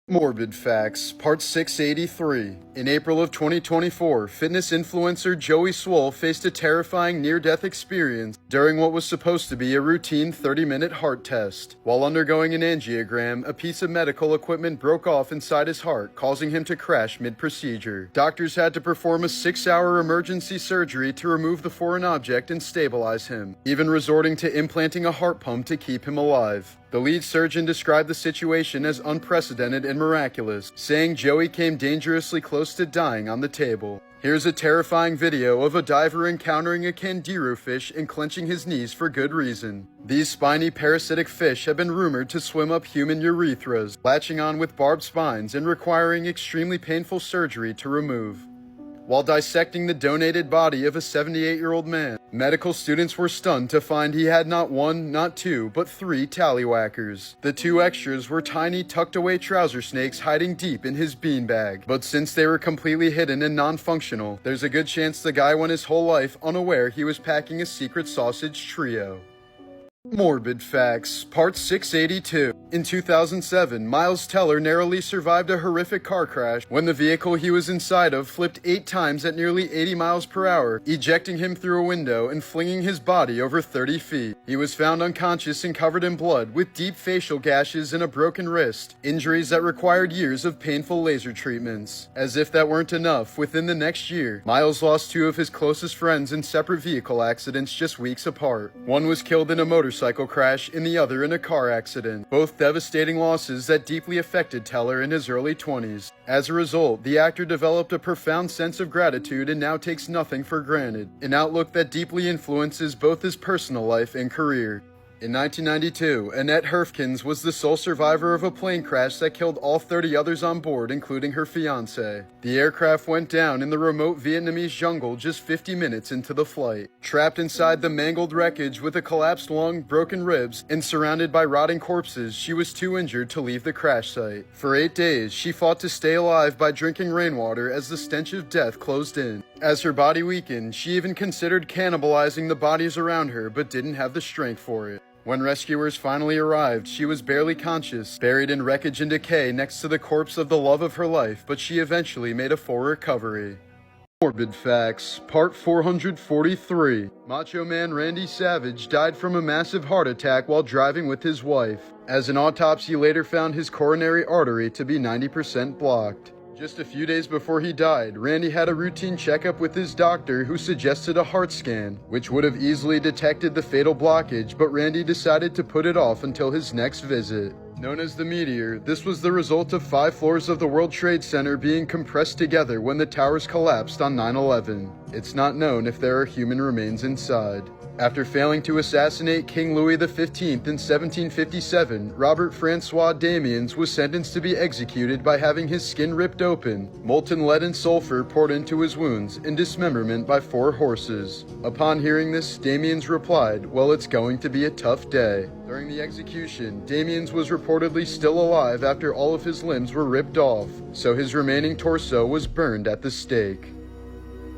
Morbid Facts, Part 683. In April of 2024, fitness influencer Joey Swole faced a terrifying near-death experience during what was supposed to be a routine 30-minute heart test. While undergoing an angiogram, a piece of medical equipment broke off inside his heart, causing him to crash mid-procedure. Doctors had to perform a 6-hour emergency surgery to remove the foreign object and stabilize him, even resorting to implanting a heart pump to keep him alive. The lead surgeon described the situation as unprecedented and miraculous, saying Joey came dangerously close to dying on the table. Here's a terrifying video of a diver encountering a candiru fish and clenching his knees for good reason. These spiny parasitic fish have been rumored to swim up human urethras, latching on with barbed spines and requiring extremely painful surgery to remove. While dissecting the donated body of a 78-year-old man, medical students were stunned to find he had not one, not two, but 3 tallywhackers. The 2 extras were tiny, tucked-away trouser snakes hiding deep in his beanbag. But since they were completely hidden and non-functional, there's a good chance the guy went his whole life unaware he was packing a secret sausage trio. Morbid Facts, Part 682. In 2007, Miles Teller narrowly survived a horrific car crash when the vehicle he was inside of flipped 8 times at nearly 80 miles per hour, ejecting him through a window and flinging his body over 30 feet. He was found unconscious and covered in blood, with deep facial gashes and a broken wrist, injuries that required years of painful laser treatments. As if that weren't enough, within the next year, Miles lost 2 of his closest friends in separate vehicle accidents just weeks apart. One was killed in a motorcycle crash and the other in a car accident, both devastating losses that deeply affected Teller in his early 20s. As a result, the actor developed a profound sense of gratitude and now takes nothing for granted, an outlook that deeply influences both his personal life and career. In 1992, Annette Herfkens was the sole survivor of a plane crash that killed all 30 others on board, including her fiancé. The aircraft went down in the remote Vietnamese jungle just 50 minutes into the flight. Trapped inside the mangled wreckage with a collapsed lung, broken ribs, and surrounded by rotting corpses, she was too injured to leave the crash site. For 8 days, she fought to stay alive by drinking rainwater as the stench of death closed in. As her body weakened, she even considered cannibalizing the bodies around her, but didn't have the strength for it. When rescuers finally arrived, she was barely conscious, buried in wreckage and decay next to the corpse of the love of her life, but she eventually made a full recovery. Morbid Facts, Part 443. Macho Man Randy Savage died from a massive heart attack while driving with his wife, as an autopsy later found his coronary artery to be 90% blocked. Just a few days before he died, Randy had a routine checkup with his doctor who suggested a heart scan, which would have easily detected the fatal blockage, but Randy decided to put it off until his next visit. Known as the Meteor, this was the result of 5 floors of the World Trade Center being compressed together when the towers collapsed on 9/11. It's not known if there are human remains inside. After failing to assassinate King Louis XV in 1757, Robert Francois Damiens was sentenced to be executed by having his skin ripped open, molten lead and sulfur poured into his wounds, and dismemberment by 4 horses. Upon hearing this, Damiens replied, "Well, it's going to be a tough day." During the execution, Damiens was reportedly still alive after all of his limbs were ripped off, so his remaining torso was burned at the stake.